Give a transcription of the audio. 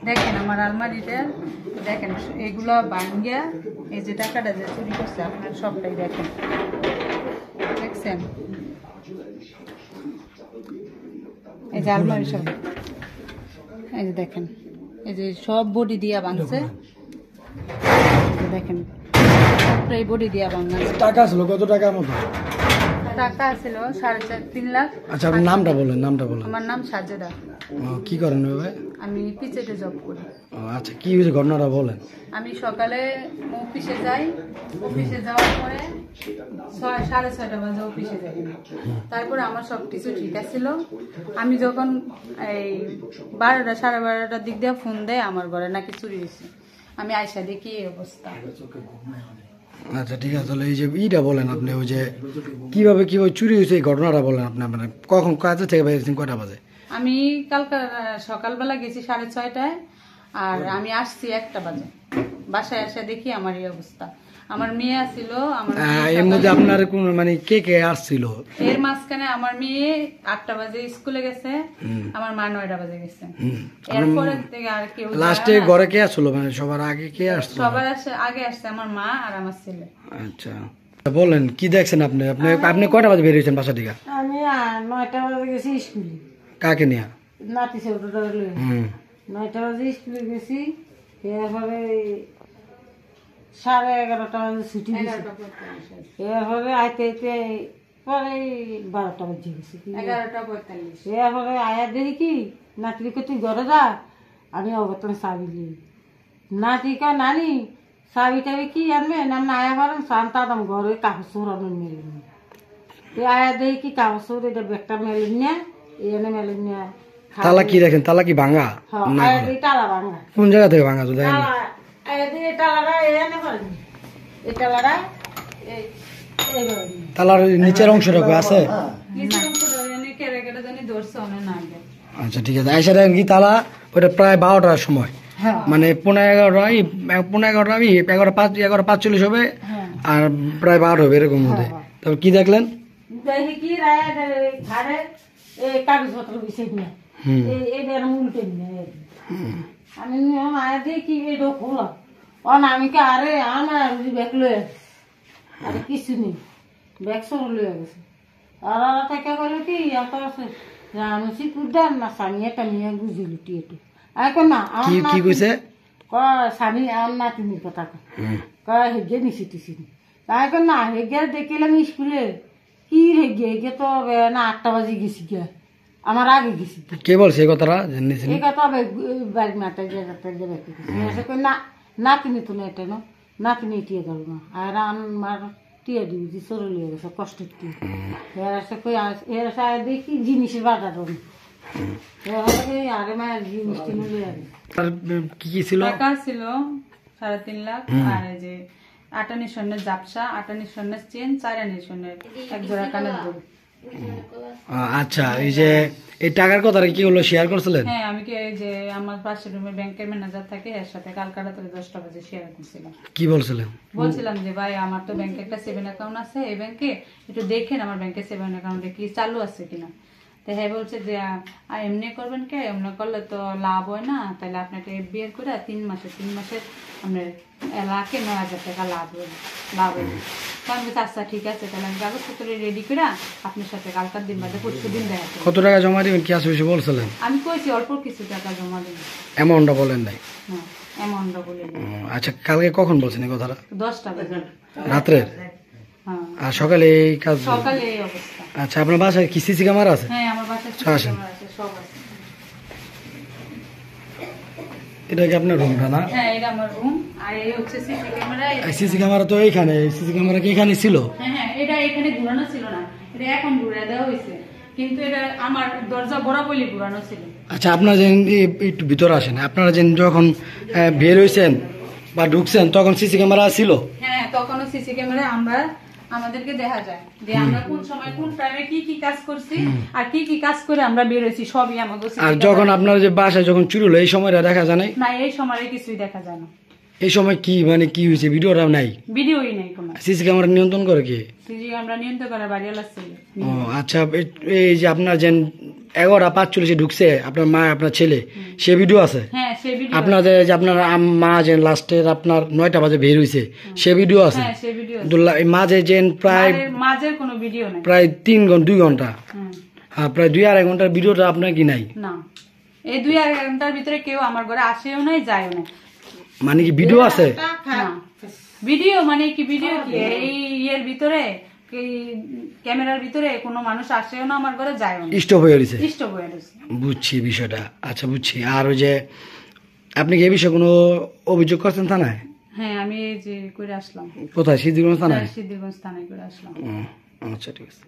দেখেন আমার আলমারিটা দেখেন, এগুলো ভাঙ্গিয়া এই যে টাকাটা যে চুরি করছে আপনার সবটাই দেখেন, দেখছেন এই যে আলমারি সব, এই যে দেখেন এই যে সব বডি দিয়া ভাঙছে, দেখেন সবটাই বডি দিয়া ভাঙা। টাকা ছিল কত টাকার মতো? টাকা ছিল 3.5 লাখ। আচ্ছা আপনার নামটা বলেন, নামটা বলেন। আমার নাম সাজেদা। কি করেন ভাই? আমি পিচেটে জব করি। আচ্ছা কি হয়েছে ঘটনাটা বলেন। আমি সকালে অফিসে যাই, অফিসে যাওয়ার পরে 6:30 বাজে অফিসে যাই। তারপরে আমার সব কিছু ঠিক আছিল। আমি যখন এই 12টা 12:30টার দিক দিয়ে ফোন দেয় আমার ঘরে নাকি চুরি হয়েছে, আমি আয়সা দেখি এই অবস্থা। আচ্ছা ঠিক আছে, তাহলে এই যে ইটা বলেন আপনি, ওই যে কিভাবে চুরি হয়েছে এই ঘটনাটা বলেন আপনি। মানে কখন কাজে থেকে বেরিয়েছেন কয়টা বাজে? আমি কালকে সকালবেলা গেছি 6:30টায়, আর আমি আসছি 1টা বাজে। বাসায় এসে দেখি আমার এই অবস্থা। আমার মেয়ে আসছিল, আমার এর মধ্যে আপনার কোন মানে কে কে আসছিল? এর মাঝখানে আমার মেয়ে 8টা বাজে স্কুলে গেছে, আমার মা 9টা বাজে গেছে। এরপরে থেকে আর কেউ লাস্টে ঘরে কে আসলো? মানে সবার আগে কে আসলো? সবার আগে আসছে আমার মা আর আমার ছেলে। আচ্ছা বলেন কি দেখছেন আপনি? আপনি কয়টা বাজে বেরিয়েছেন বাসা থেকে? আমি 9টা বাজে গেছি স্কুলে। কাকে নিয়ে? নাতি ছোটটা হলে 9টা বাজে স্কুলে গেছি। এরপরে 11:30টা বাজে ছুটি দিয়েছি। এরপরে আইতে আইতে পরে 12টা বাজে গেছি। 11:45। এরপরে আয়া দেখি কি নাতিকে তুই ঘরে যা, আমি অবতন চাবি দিই। নাতি কা নানি চাবি টাবি কি আনবে না? আয়া পারেন শান্তাদাম ঘরে কাগজ চোরানো মেলে আয়া দেখি কি কাগজ চোর এটা ব্যাগটা মেলে নিয়ে এনে মেলে নিয়ে। তালা কি দেখেন? তালা কি ভাঙা? তালা ভাঙা। কোন জায়গা থেকে ভাঙা? দেখেন তালার নিচের অংশটা আছে। আচ্ছা ঠিক আছে, আইসা দেখেন কি তালা ওটা প্রায় 12টার সময়, মানে 11:15 আমি 11:45 হবে আর প্রায় 12 হবে এরকম মধ্যে। তারপর কি দেখলেন? দেখি কি ঘাড়ে কাগজপত্র বিছিয়ে নিয়ে এদের উল্টে নিয়ে আমি মায়া দিয়ে কি এটা খোলা আমি কে আরে আমার ব্যাগ লয়ে আরে কিছু নেই, ব্যাগ সব লয়ে গেছে। আর থেকে বলে কি এত আছে আমি কুদান না স্বামী একটা নিয়ে গুজি লুটি একটু এখন না কি কইছে স্বামী আর নাতিনির কথা কয় হেগে নিছি টিসিনি তাই এখন না হেগে দেখিলাম স্কুলে কি হেগে তো না 8টা বাজে গেছি গিয়া আমার আগে গেছি। কে বলছে এই কথাটা? এই কথা বাড়ি মাথায় না নাতিনি তো না এটা না নাতিনি টিয়ে গেল না আর আমার টিয়ে দিবি চলে লিয়ে গেছে কষ্টের টিয়ে এর দেখি জিনিসের বাজার আরে মায়ের জিনিস কিনে লিয়ে কি কি ছিল? টাকা ছিল 3.5 লাখ, আর এই যে 8 স্বর্ণের জাপসা, 8 স্বর্ণের চেন, 4 স্বর্ণের এক জোড়া কানের দুল। আচ্ছা এই যে এই টাকার কথাটা কি হলো শেয়ার করছিলেন? হ্যাঁ আমি কি এই যে আমার পাশের রুমের ব্যাংকের ম্যানেজার থাকে এর সাথে কালকে রাতে 10টা বাজে শেয়ার করছিলাম। কি বলছিলেন? বলছিলাম যে ভাই আমার তো ব্যাংকে একটা সেভিং অ্যাকাউন্ট আছে, এই ব্যাংকে একটু দেখেন আমার ব্যাংকে সেভিং অ্যাকাউন্টে কি চালু আছে কিনা। তো হ্যাঁ বলছে যে এমনি করবেন কে, এমনি করলে তো লাভ হয় না, তাহলে আপনাকে বিয়ে করে 3 মাসে আপনার 1,09,000 টাকা লাভ হবে। আমি বলছি আচ্ছা ঠিক আছে, তাহলে আমি কাগজপত্র রেডি করে আপনার সাথে কালকার দিন বাদে পরশু দিন দেখা করব। কত টাকা জমা দিবেন কি আছে বলছিলেন? আমি কইছি অল্প কিছু টাকা জমা দেব। অ্যামাউন্টটা বলেন নাই? হ্যাঁ অ্যামাউন্টটা বলে দিন। আচ্ছা কালকে কখন বলছেন এই কথাটা? 10টা বাজে রাত্রে। হ্যাঁ আর সকালে এই কাজ? সকালে এই অবস্থা। আচ্ছা আপনার বাসায় কি সিসি ক্যামেরা আছে? হ্যাঁ আমার বাসায় আচ্ছা, আসেন। ক্যামেরা আছে, সব আছে। এটা কি আপনার রুমটা না? হ্যাঁ এটা আমার রুম, আর এই হচ্ছে সিসি ক্যামেরা। সিসি ক্যামেরা তো এইখানে, সিসি ক্যামেরা কি এখানে ছিল? হ্যাঁ এটা এখানে ঘুরানো ছিল না, এটা এখন ঘুরে দেওয়া হয়েছে, কিন্তু এটা আমার দরজা বরাবরই ঘুরানো ছিল। আচ্ছা আপনারা যে একটু ভিতরে আসেন, আপনারা যে যখন বের হয়েছেন বা ঢুকছেন তখন সিসি ক্যামেরা ছিল? হ্যাঁ তখনও সিসি ক্যামেরা আমাদেরকে দেখা যায় যে আমরা কোন সময় কোন টাইমে কি কি কাজ করছি আর কি কি কাজ করে আমরা বের হয়েছি সবই আমাদের। আর যখন আপনার যে বাসায় যখন চুরি হলো এই সময়টা দেখা যায় নাই? না এই সময় কিছুই দেখা যায় না। এই সময় কি মানে কি হয়েছে ভিডিওটা নাই? ভিডিওই নাই কোনো। সিসি ক্যামেরা নিয়ন্ত্রণ করে কি? সিসি ক্যামেরা নিয়ন্ত্রণ করে বাড়িওয়ালা ছিল। ও আচ্ছা এই যে আপনার যে 11:45 ঢুকছে আপনার মা আপনার ছেলে, সে ভিডিও আছে? হ্যাঁ সে ভিডিও, আপনাদের যে আপনার মা যে লাস্টের আপনার 9টা বাজে বের হইছে, সে ভিডিও আছে? হ্যাঁ সে ভিডিও, কিন্তু মাঝে যে প্রায় মাঝের কোনো ভিডিও নাই, প্রায় 2 ঘন্টা, হ্যাঁ প্রায় 2-2.5 ঘন্টার ভিডিওটা আপনার কি নাই? না এই 2-2.5 ঘন্টার ভিতরে কেউ আমার ঘরে আসেও নাই যায়ও নাই। মানে কি ভিডিও আছে? না ভিডিও মানে কি, ভিডিও কি এই ইয়ের ভিতরে ক্যামেরার ভিতরে কোনো মানুষ আসেও না আমার ঘরে, যায়ও না, স্টপ হয়ে গেছে। স্টপ হয়ে গেছে। বুঝছি বিষয়টা, আচ্ছা বুঝছি। আর ওই যে আপনি কি এই বিষয়ে কোনো অভিযোগ করছেন থানায়? হ্যাঁ আমি এই যে করে আসলাম। কোথায়? সিদ্ধিরগঞ্জ থানায়? সিদ্ধিরগঞ্জ থানায় করে আসলাম। আচ্ছা ঠিক আছে।